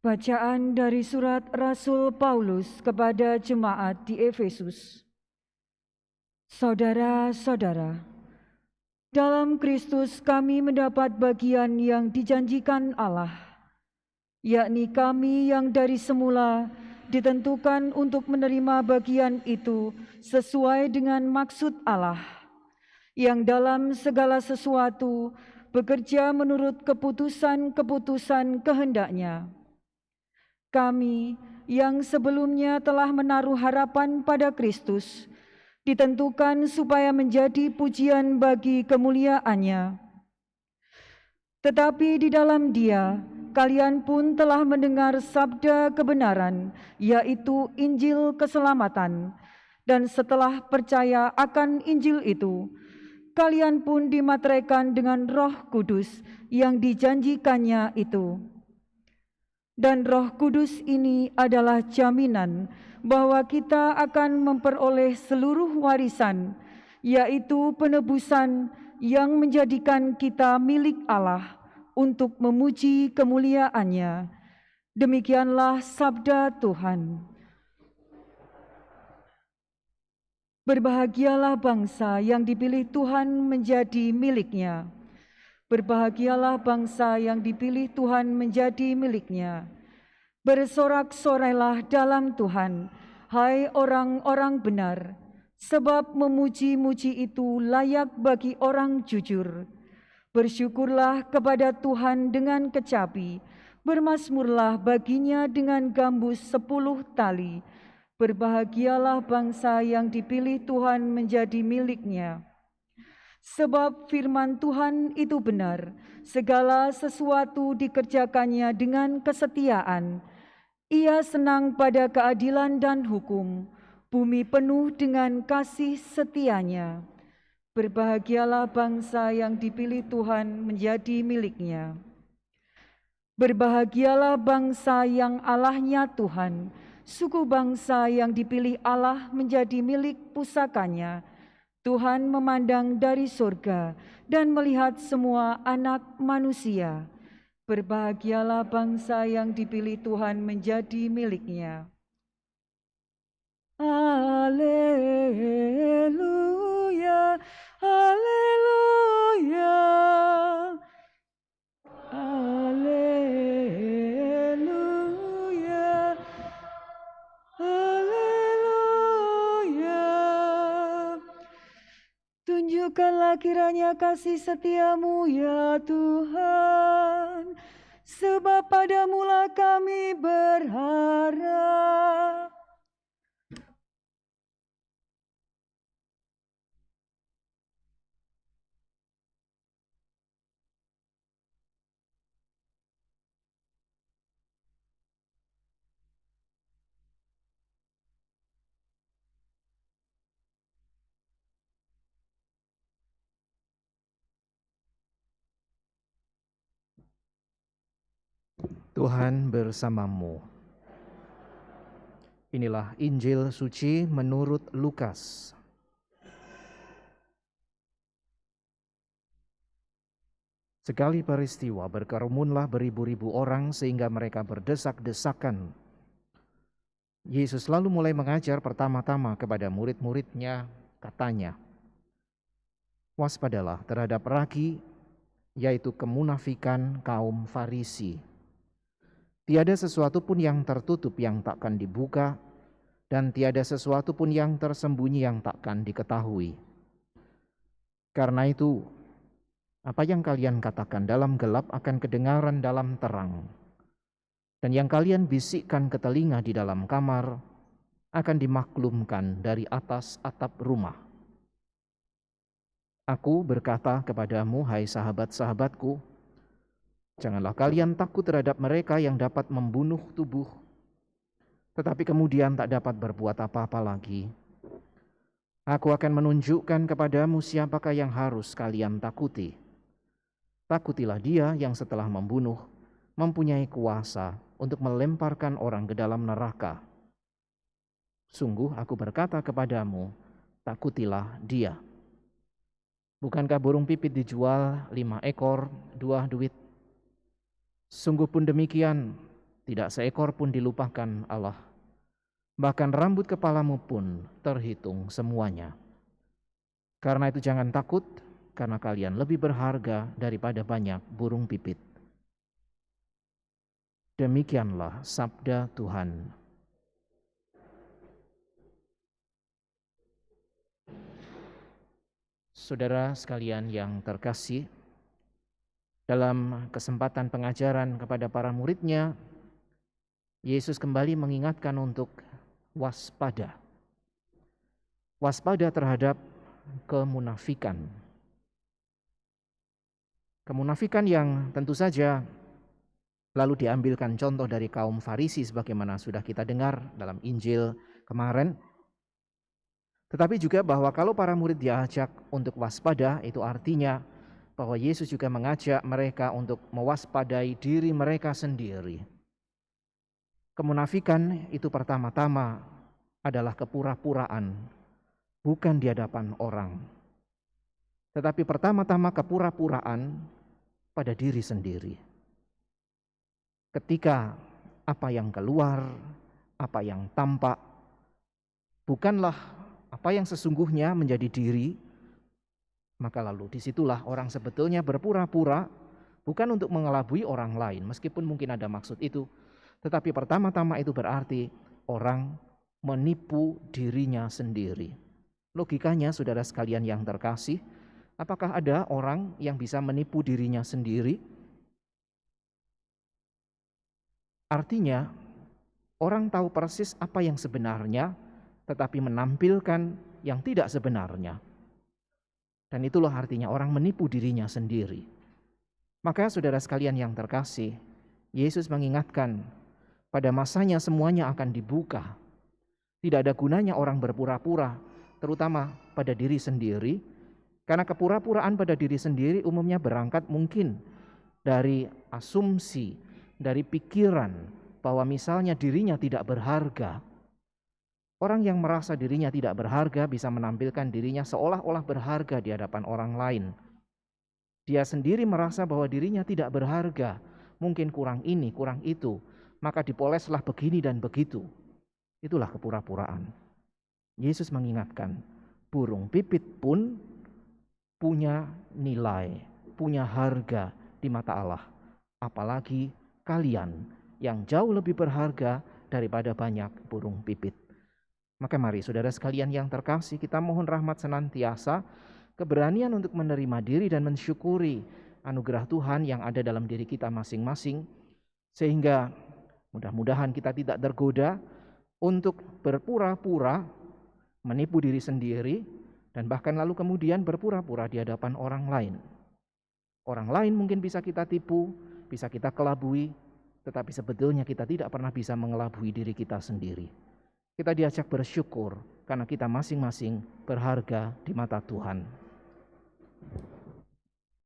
Bacaan dari surat Rasul Paulus kepada jemaat di Efesus. Saudara-saudara, dalam Kristus kami mendapat bagian yang dijanjikan Allah, yakni kami yang dari semula ditentukan untuk menerima bagian itu sesuai dengan maksud Allah, yang dalam segala sesuatu bekerja menurut keputusan-keputusan kehendak-Nya. Kami yang sebelumnya telah menaruh harapan pada Kristus, ditentukan supaya menjadi pujian bagi kemuliaan-Nya. Tetapi di dalam Dia, kalian pun telah mendengar sabda kebenaran, yaitu Injil keselamatan. Dan setelah percaya akan Injil itu, kalian pun dimateraikan dengan Roh Kudus yang dijanjikannya itu. Dan Roh Kudus ini adalah jaminan bahwa kita akan memperoleh seluruh warisan, yaitu penebusan yang menjadikan kita milik Allah untuk memuji kemuliaan-Nya. Demikianlah sabda Tuhan. Berbahagialah bangsa yang dipilih Tuhan menjadi milik-Nya. Berbahagialah bangsa yang dipilih Tuhan menjadi milik-Nya. Bersorak-sorailah dalam Tuhan, hai orang-orang benar, sebab memuji-muji itu layak bagi orang jujur. Bersyukurlah kepada Tuhan dengan kecapi, bermazmurlah baginya dengan gambus 10 tali. Berbahagialah bangsa yang dipilih Tuhan menjadi milik-Nya. Sebab firman Tuhan itu benar, segala sesuatu dikerjakannya dengan kesetiaan. Ia senang pada keadilan dan hukum, bumi penuh dengan kasih setia-Nya. Berbahagialah bangsa yang dipilih Tuhan menjadi milik-Nya. Berbahagialah bangsa yang Allah-Nya Tuhan, suku bangsa yang dipilih Allah menjadi milik pusaka-Nya. Tuhan memandang dari surga dan melihat semua anak manusia. Berbahagialah bangsa yang dipilih Tuhan menjadi milik-Nya. Haleluya, haleluya, haleluya, haleluya. Tunjukkanlah kiranya kasih setia-Mu ya Tuhan, sebab pada-Mu-lah kami berharap. Tuhan bersamamu. Inilah Injil suci menurut Lukas. Sekali peristiwa berkerumunlah beribu-ribu orang sehingga mereka berdesak-desakan. Yesus lalu mulai mengajar pertama-tama kepada murid-murid-Nya, katanya, "Waspadalah terhadap ragi, yaitu kemunafikan kaum Farisi. Tiada sesuatu pun yang tertutup yang takkan dibuka, dan tiada sesuatu pun yang tersembunyi yang takkan diketahui. Karena itu, apa yang kalian katakan dalam gelap akan kedengaran dalam terang, dan yang kalian bisikkan ke telinga di dalam kamar akan dimaklumkan dari atas atap rumah. Aku berkata kepadamu, hai sahabat-sahabatku, janganlah kalian takut terhadap mereka yang dapat membunuh tubuh, tetapi kemudian tak dapat berbuat apa-apa lagi. Aku akan menunjukkan kepadamu siapakah yang harus kalian takuti. Takutilah Dia yang setelah membunuh mempunyai kuasa untuk melemparkan orang ke dalam neraka. Sungguh aku berkata kepadamu, takutilah Dia. Bukankah burung pipit dijual 5 ekor 2 duit? Sungguh pun demikian, tidak seekor pun dilupakan Allah. Bahkan rambut kepalamu pun terhitung semuanya. Karena itu jangan takut, karena kalian lebih berharga daripada banyak burung pipit. Demikianlah sabda Tuhan. Saudara sekalian yang terkasih, dalam kesempatan pengajaran kepada para murid-Nya, Yesus kembali mengingatkan untuk waspada. Waspada terhadap kemunafikan. Kemunafikan yang tentu saja lalu diambilkan contoh dari kaum Farisi sebagaimana sudah kita dengar dalam Injil kemarin. Tetapi juga bahwa kalau para murid diajak untuk waspada, itu artinya bahwa Yesus juga mengajak mereka untuk mewaspadai diri mereka sendiri. Kemunafikan itu pertama-tama adalah kepura-puraan, bukan di hadapan orang. Tetapi pertama-tama kepura-puraan pada diri sendiri. Ketika apa yang keluar, apa yang tampak, bukanlah apa yang sesungguhnya menjadi diri, maka lalu disitulah orang sebetulnya berpura-pura, bukan untuk mengelabui orang lain, meskipun mungkin ada maksud itu, tetapi pertama-tama itu berarti orang menipu dirinya sendiri. Logikanya, saudara sekalian yang terkasih, apakah ada orang yang bisa menipu dirinya sendiri? Artinya, orang tahu persis apa yang sebenarnya, tetapi menampilkan yang tidak sebenarnya. Dan itulah artinya orang menipu dirinya sendiri. Maka saudara sekalian yang terkasih, Yesus mengingatkan, pada masanya semuanya akan dibuka. Tidak ada gunanya orang berpura-pura, terutama pada diri sendiri, karena kepura-puraan pada diri sendiri umumnya berangkat mungkin dari asumsi, dari pikiran bahwa misalnya dirinya tidak berharga. Orang yang merasa dirinya tidak berharga bisa menampilkan dirinya seolah-olah berharga di hadapan orang lain. Dia sendiri merasa bahwa dirinya tidak berharga, mungkin kurang ini, kurang itu, maka dipoleslah begini dan begitu. Itulah kepura-puraan. Yesus mengingatkan, burung pipit pun punya nilai, punya harga di mata Allah. Apalagi kalian yang jauh lebih berharga daripada banyak burung pipit. Maka mari saudara sekalian yang terkasih, kita mohon rahmat senantiasa, keberanian untuk menerima diri dan mensyukuri anugerah Tuhan yang ada dalam diri kita masing-masing, sehingga mudah-mudahan kita tidak tergoda untuk berpura-pura, menipu diri sendiri, dan bahkan lalu kemudian berpura-pura di hadapan orang lain. Orang lain mungkin bisa kita tipu, bisa kita kelabui, tetapi sebetulnya kita tidak pernah bisa mengelabui diri kita sendiri. Kita diajak bersyukur karena kita masing-masing berharga di mata Tuhan.